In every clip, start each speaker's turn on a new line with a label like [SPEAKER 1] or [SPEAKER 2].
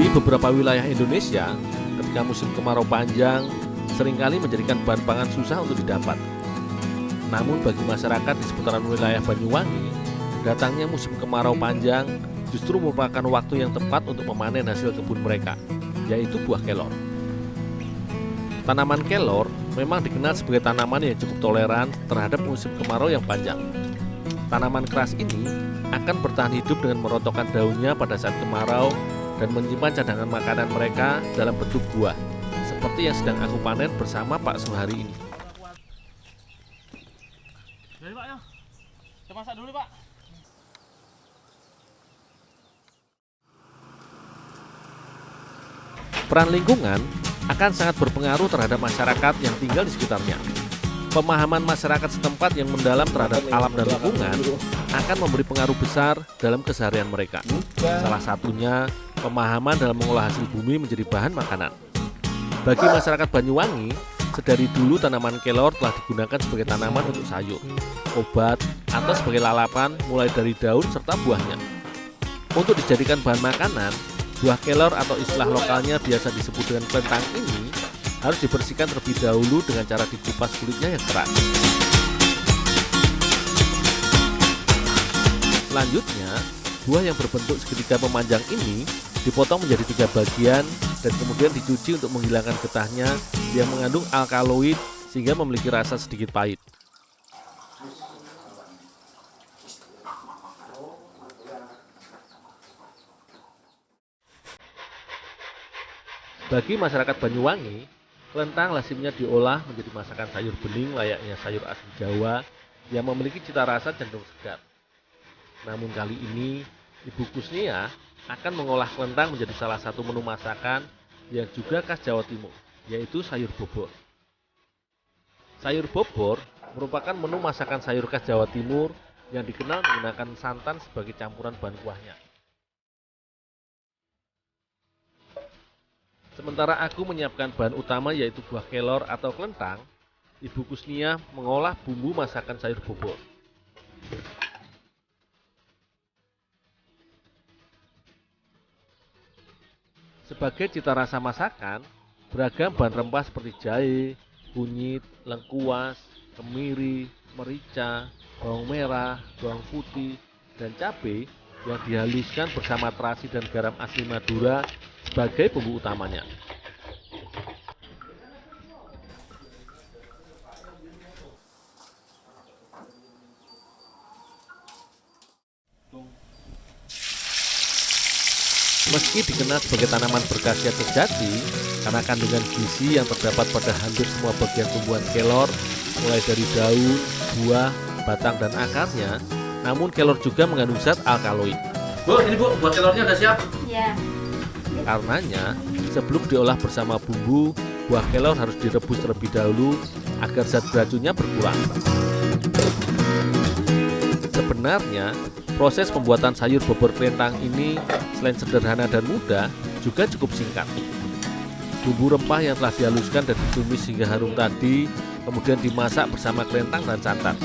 [SPEAKER 1] Di beberapa wilayah Indonesia, ketika musim kemarau panjang, seringkali menjadikan bahan pangan susah untuk didapat. Namun bagi masyarakat di seputaran wilayah Banyuwangi, datangnya musim kemarau panjang justru merupakan waktu yang tepat untuk memanen hasil kebun mereka, yaitu buah kelor. Tanaman kelor memang dikenal sebagai tanaman yang cukup toleran terhadap musim kemarau yang panjang. Tanaman keras ini akan bertahan hidup dengan merontokkan daunnya pada saat kemarau dan menyimpan cadangan makanan mereka dalam bentuk buah, seperti yang sedang aku panen bersama Pak Suhari ini.
[SPEAKER 2] Jadi Pak, ya. Kita masak dulu Pak.
[SPEAKER 1] Peran lingkungan akan sangat berpengaruh terhadap masyarakat yang tinggal di sekitarnya. Pemahaman masyarakat setempat yang mendalam terhadap alam dan lingkungan akan memberi pengaruh besar dalam keseharian mereka. Salah satunya, pemahaman dalam mengolah hasil bumi menjadi bahan makanan. Bagi masyarakat Banyuwangi, sedari dulu tanaman kelor telah digunakan sebagai tanaman untuk sayur, obat, atau sebagai lalapan mulai dari daun serta buahnya. Untuk dijadikan bahan makanan, buah kelor atau istilah lokalnya biasa disebut dengan kelentang ini harus dibersihkan terlebih dahulu dengan cara dikupas kulitnya yang keras. Selanjutnya, buah yang berbentuk segitiga memanjang ini dipotong menjadi 3 bagian dan kemudian dicuci untuk menghilangkan getahnya yang mengandung alkaloid sehingga memiliki rasa sedikit pahit. Bagi masyarakat Banyuwangi, kelentang lazimnya diolah menjadi masakan sayur bening layaknya sayur asli Jawa yang memiliki cita rasa cenderung segar. Namun kali ini, Ibu Kusnia akan mengolah kelentang menjadi salah satu menu masakan yang juga khas Jawa Timur, yaitu sayur bobor. Sayur bobor merupakan menu masakan sayur khas Jawa Timur yang dikenal menggunakan santan sebagai campuran bahan kuahnya. Sementara aku menyiapkan bahan utama yaitu buah kelor atau kelentang, Ibu Kusnia mengolah bumbu masakan sayur bobor. Sebagai cita rasa masakan, beragam bahan rempah seperti jahe, kunyit, lengkuas, kemiri, merica, bawang merah, bawang putih, dan cabai yang dihaluskan bersama terasi dan garam asli Madura sebagai bumbu utamanya. Meski dikenal sebagai tanaman berkhasiat sejati, karena kandungan gizi yang terdapat pada hampir semua bagian tumbuhan kelor, mulai dari daun, buah, batang, dan akarnya, namun kelor juga mengandung zat alkaloid.
[SPEAKER 2] Bu, ini Bu, buat kelornya udah siap?
[SPEAKER 3] Iya.
[SPEAKER 1] Karenanya, sebelum diolah bersama bumbu, buah kelor harus direbus terlebih dahulu agar zat beracunnya berkurang. Sebenarnya, proses pembuatan sayur bobor kelentang ini selain sederhana dan mudah, juga cukup singkat. Bumbu rempah yang telah dihaluskan dan ditumis hingga harum tadi, kemudian dimasak bersama kelentang dan santan.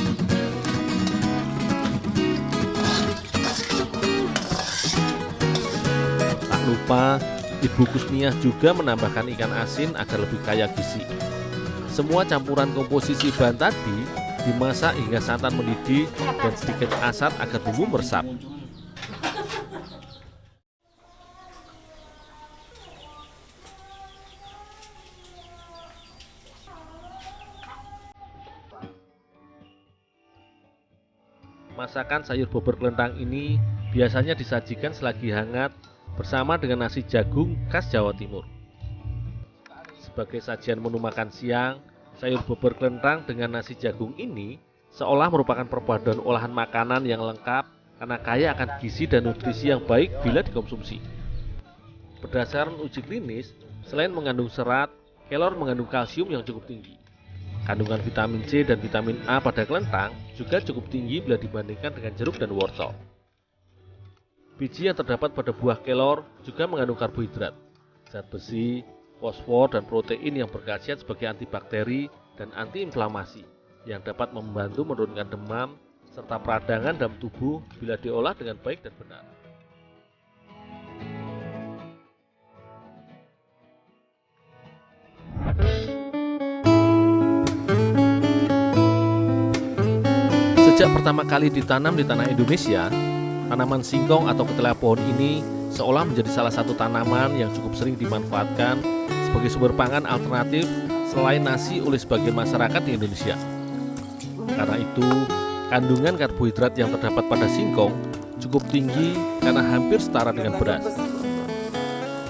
[SPEAKER 1] Tak lupa, Ibu Kusnia juga menambahkan ikan asin agar lebih kaya gizi. Semua campuran komposisi bahan tadi dimasak hingga santan mendidih dan sedikit asat agar bumbu meresap. Masakan sayur bobor kelentang ini biasanya disajikan selagi hangat bersama dengan nasi jagung khas Jawa Timur. Sebagai sajian menu makan siang, sayur bobor kelentang dengan nasi jagung ini seolah merupakan perpaduan olahan makanan yang lengkap karena kaya akan gizi dan nutrisi yang baik bila dikonsumsi. Berdasarkan uji klinis, selain mengandung serat, kelor mengandung kalsium yang cukup tinggi. Kandungan vitamin C dan vitamin A pada kelentang juga cukup tinggi bila dibandingkan dengan jeruk dan wortel. Biji yang terdapat pada buah kelor juga mengandung karbohidrat, zat besi, fosfor, dan protein yang berkhasiat sebagai antibakteri dan antiinflamasi yang dapat membantu menurunkan demam serta peradangan dalam tubuh bila diolah dengan baik dan benar. Sejak pertama kali ditanam di tanah Indonesia, tanaman singkong atau ketela pohon ini seolah menjadi salah satu tanaman yang cukup sering dimanfaatkan sebagai sumber pangan alternatif selain nasi oleh sebagian masyarakat di Indonesia. Karena itu, kandungan karbohidrat yang terdapat pada singkong cukup tinggi karena hampir setara dengan beras.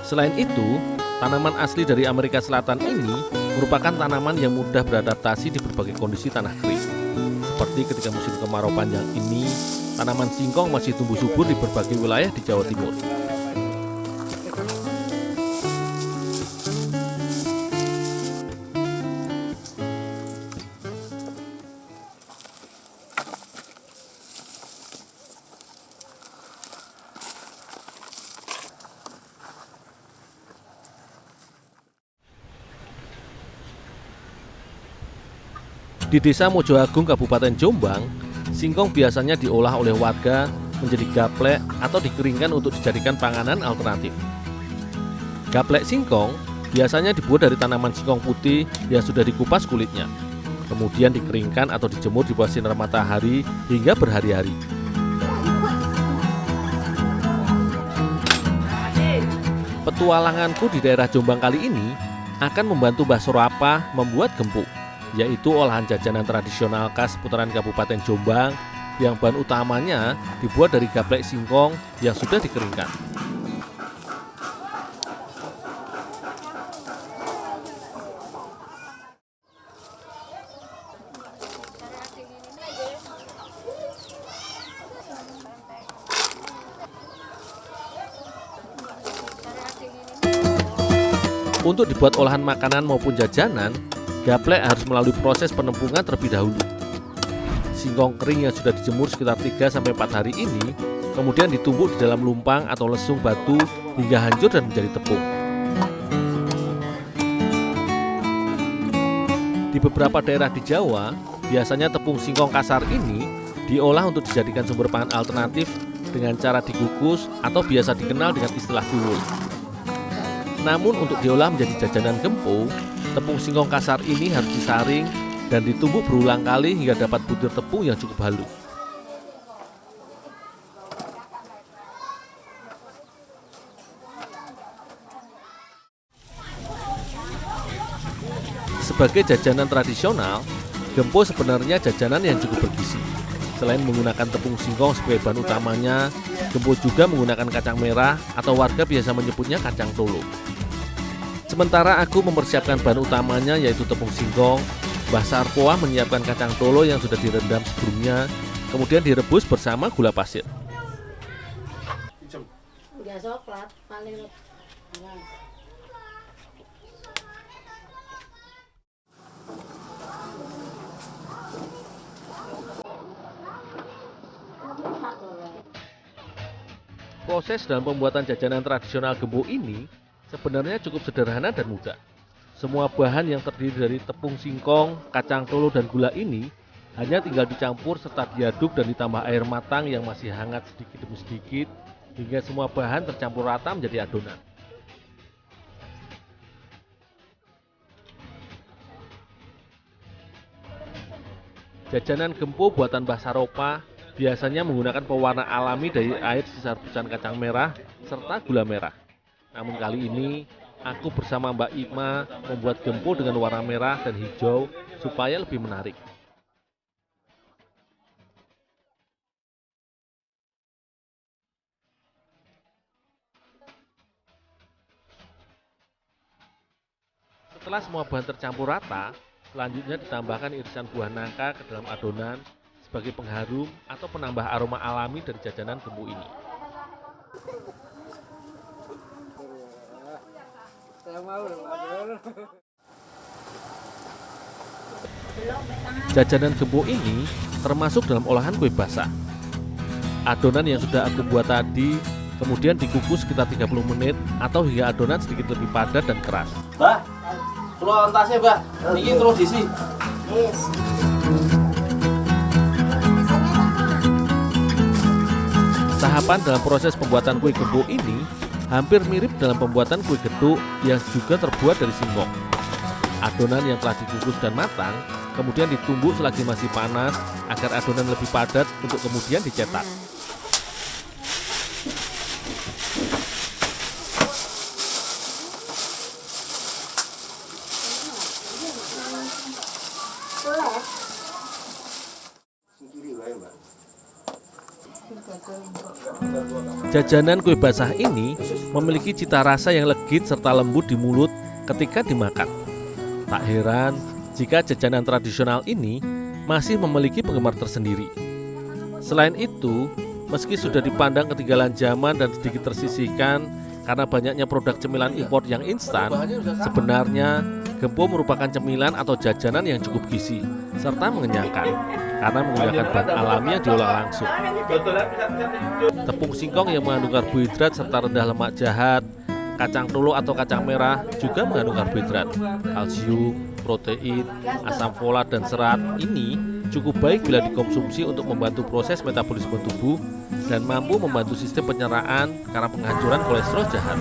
[SPEAKER 1] Selain itu, tanaman asli dari Amerika Selatan ini merupakan tanaman yang mudah beradaptasi di berbagai kondisi tanah kering. Seperti ketika musim kemarau panjang ini, tanaman singkong masih tumbuh subur di berbagai wilayah di Jawa Timur. Di Desa Mojo Agung, Kabupaten Jombang, singkong biasanya diolah oleh warga menjadi gaplek atau dikeringkan untuk dijadikan panganan alternatif. Gaplek singkong biasanya dibuat dari tanaman singkong putih yang sudah dikupas kulitnya, kemudian dikeringkan atau dijemur di bawah sinar matahari hingga berhari-hari. Petualanganku di daerah Jombang kali ini akan membantu Mbah Sorapah membuat gempuk, yaitu olahan jajanan tradisional khas seputaran Kabupaten Jombang yang bahan utamanya dibuat dari gaplek singkong yang sudah dikeringkan. Untuk dibuat olahan makanan maupun jajanan, gaplek harus melalui proses penempungan terlebih dahulu. Singkong kering yang sudah dijemur sekitar 3-4 hari ini kemudian ditumbuk di dalam lumpang atau lesung batu hingga hancur dan menjadi tepung. Di beberapa daerah di Jawa, biasanya tepung singkong kasar ini diolah untuk dijadikan sumber pangan alternatif dengan cara dikukus atau biasa dikenal dengan istilah tuwul. Namun untuk diolah menjadi jajanan gempuk, tepung singkong kasar ini harus disaring dan ditumbuk berulang kali hingga dapat butir tepung yang cukup halus. Sebagai jajanan tradisional, gempuk sebenarnya jajanan yang cukup bergizi. Selain menggunakan tepung singkong sebagai bahan utamanya, gempuk juga menggunakan kacang merah atau warga biasa menyebutnya kacang tolo. Sementara aku mempersiapkan bahan utamanya yaitu tepung singkong, Mbah Sarpoah menyiapkan kacang tolo yang sudah direndam sebelumnya, kemudian direbus bersama gula pasir.
[SPEAKER 3] Enggak coklat, paling
[SPEAKER 1] Proses dalam pembuatan jajanan tradisional gempuk ini sebenarnya cukup sederhana dan mudah. Semua bahan yang terdiri dari tepung singkong, kacang tolo, dan gula ini hanya tinggal dicampur serta diaduk dan ditambah air matang yang masih hangat sedikit demi sedikit hingga semua bahan tercampur rata menjadi adonan. Jajanan gempuk buatan Mbah Sarpoah biasanya menggunakan pewarna alami dari air sisa rebusan kacang merah serta gula merah. Namun kali ini, aku bersama Mbak Ima membuat gempuk dengan warna merah dan hijau supaya lebih menarik. Setelah semua bahan tercampur rata, selanjutnya ditambahkan irisan buah nangka ke dalam adonan sebagai pengharum atau penambah aroma alami dari jajanan gempuk ini. Jajanan gempuk ini termasuk dalam olahan kue basah. Adonan yang sudah aku buat tadi kemudian dikukus sekitar 30 menit atau hingga adonan sedikit lebih padat dan keras.
[SPEAKER 2] Mbah, kalau entasnya mbah, ini terus diisi.
[SPEAKER 3] yes.
[SPEAKER 1] Tahapan dalam proses pembuatan kue gempuk ini hampir mirip dalam pembuatan kue getuk yang juga terbuat dari singkong. Adonan yang telah dikukus dan matang kemudian ditumbuk selagi masih panas agar adonan lebih padat untuk kemudian dicetak. Jajanan kue basah ini memiliki cita rasa yang legit serta lembut di mulut ketika dimakan. Tak heran jika jajanan tradisional ini masih memiliki penggemar tersendiri. Selain itu, meski sudah dipandang ketinggalan zaman dan sedikit tersisihkan karena banyaknya produk cemilan impor yang instan, sebenarnya gempol merupakan cemilan atau jajanan yang cukup gizi serta mengenyangkan karena menggunakan bahan alami yang diolah langsung. Tepung singkong yang mengandung karbohidrat serta rendah lemak jahat, kacang tolo atau kacang merah juga mengandung karbohidrat, kalsium, protein, asam folat dan serat. Ini cukup baik bila dikonsumsi untuk membantu proses metabolisme tubuh dan mampu membantu sistem pencernaan karena penghancuran kolesterol jahat.